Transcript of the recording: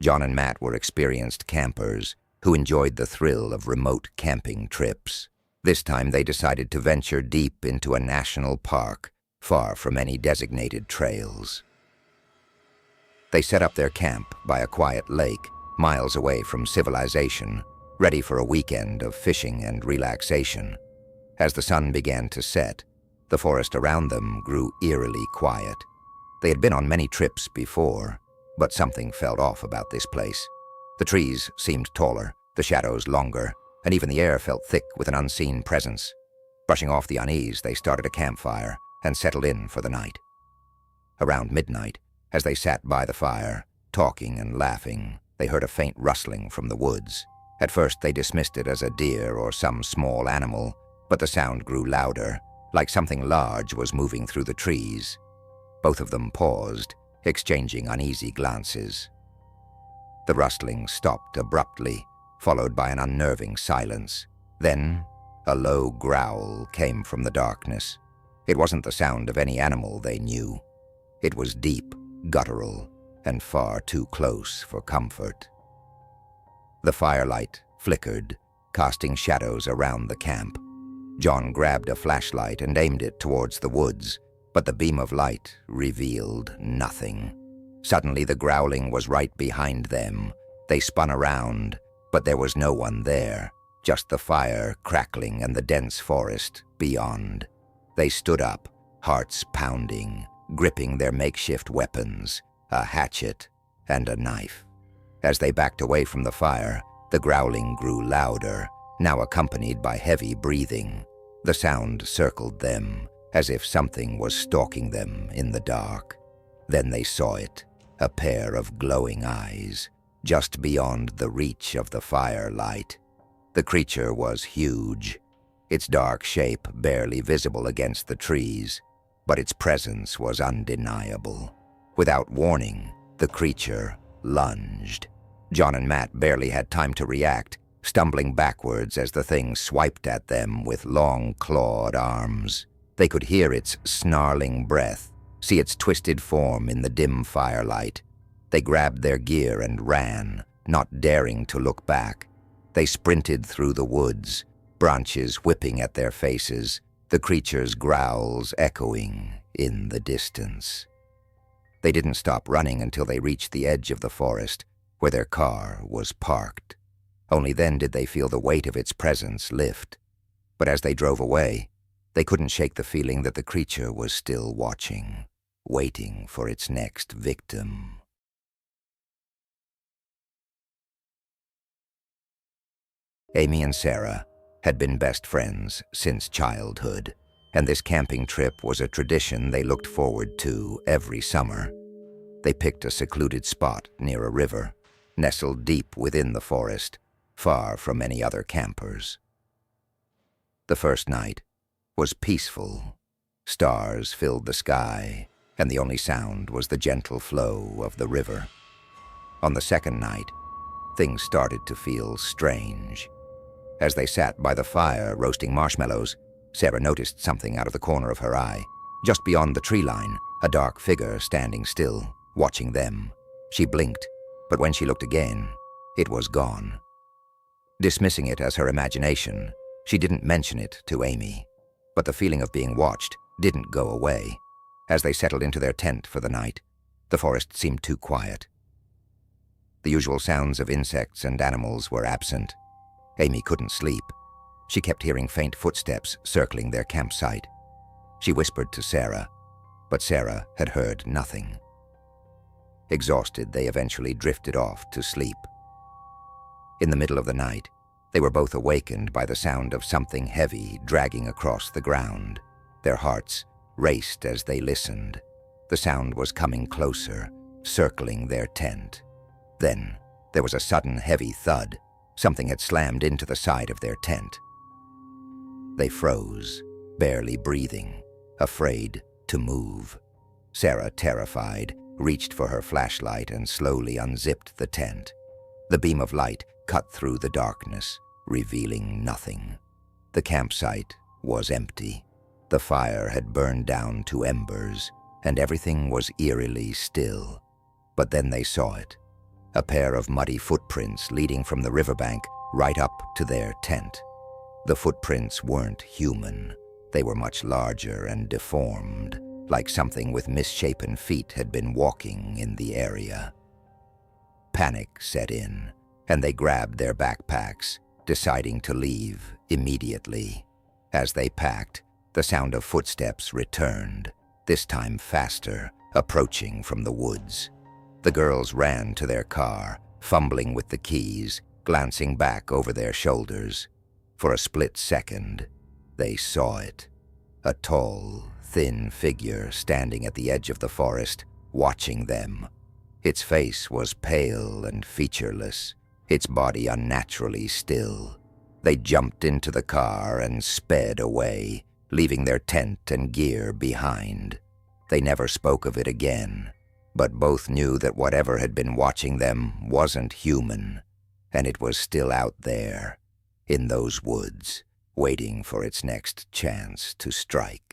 John and Matt were experienced campers who enjoyed the thrill of remote camping trips. This time they decided to venture deep into a national park, far from any designated trails. They set up their camp by a quiet lake, miles away from civilization, ready for a weekend of fishing and relaxation. As the sun began to set, the forest around them grew eerily quiet. They had been on many trips before, but something felt off about this place. The trees seemed taller, the shadows longer, and even the air felt thick with an unseen presence. Brushing off the unease, they started a campfire and settled in for the night. Around midnight, as they sat by the fire, talking and laughing, they heard a faint rustling from the woods. At first they dismissed it as a deer or some small animal, but the sound grew louder, like something large was moving through the trees. Both of them paused, exchanging uneasy glances. The rustling stopped abruptly, followed by an unnerving silence. Then, a low growl came from the darkness. It wasn't the sound of any animal they knew. It was deep, guttural, and far too close for comfort. The firelight flickered, casting shadows around the camp. John grabbed a flashlight and aimed it towards the woods, but the beam of light revealed nothing. Suddenly, the growling was right behind them. They spun around, but there was no one there, just the fire crackling and the dense forest beyond. They stood up, hearts pounding, gripping their makeshift weapons, a hatchet and a knife. As they backed away from the fire, the growling grew louder, now accompanied by heavy breathing. The sound circled them, as if something was stalking them in the dark. Then they saw it, a pair of glowing eyes, just beyond the reach of the firelight. The creature was huge, its dark shape barely visible against the trees, but its presence was undeniable. Without warning, the creature lunged. John and Matt barely had time to react, stumbling backwards as the thing swiped at them with long clawed arms. They could hear its snarling breath, see its twisted form in the dim firelight. They grabbed their gear and ran, not daring to look back. They sprinted through the woods, branches whipping at their faces, the creature's growls echoing in the distance. They didn't stop running until they reached the edge of the forest, where their car was parked. Only then did they feel the weight of its presence lift. But as they drove away, they couldn't shake the feeling that the creature was still watching, waiting for its next victim. Amy and Sarah had been best friends since childhood, and this camping trip was a tradition they looked forward to every summer. They picked a secluded spot near a river, nestled deep within the forest, far from any other campers. The first night was peaceful. Stars filled the sky, and the only sound was the gentle flow of the river. On the second night, things started to feel strange. As they sat by the fire roasting marshmallows, Sarah noticed something out of the corner of her eye. Just beyond the tree line, a dark figure standing still, watching them. She blinked, but when she looked again, it was gone. Dismissing it as her imagination, she didn't mention it to Amy. But the feeling of being watched didn't go away. As they settled into their tent for the night, the forest seemed too quiet. The usual sounds of insects and animals were absent. Amy couldn't sleep. She kept hearing faint footsteps circling their campsite. She whispered to Sarah, but Sarah had heard nothing. Exhausted, they eventually drifted off to sleep. In the middle of the night, they were both awakened by the sound of something heavy dragging across the ground. Their hearts raced as they listened. The sound was coming closer, circling their tent. Then, there was a sudden heavy thud. Something had slammed into the side of their tent. They froze, barely breathing, afraid to move. Sarah, terrified, reached for her flashlight and slowly unzipped the tent. The beam of light cut through the darkness, revealing nothing. The campsite was empty. The fire had burned down to embers, and everything was eerily still. But then they saw it. a pair of muddy footprints leading from the riverbank right up to their tent. The footprints weren't human. They were much larger and deformed, like something with misshapen feet had been walking in the area. Panic set in, and they grabbed their backpacks, deciding to leave immediately. As they packed, the sound of footsteps returned, this time faster, approaching from the woods. The girls ran to their car, fumbling with the keys, glancing back over their shoulders. For a split second, they saw it. A tall, thin figure standing at the edge of the forest, watching them. Its face was pale and featureless, its body unnaturally still. They jumped into the car and sped away, leaving their tent and gear behind. They never spoke of it again, but both knew that whatever had been watching them wasn't human, and it was still out there, in those woods, waiting for its next chance to strike.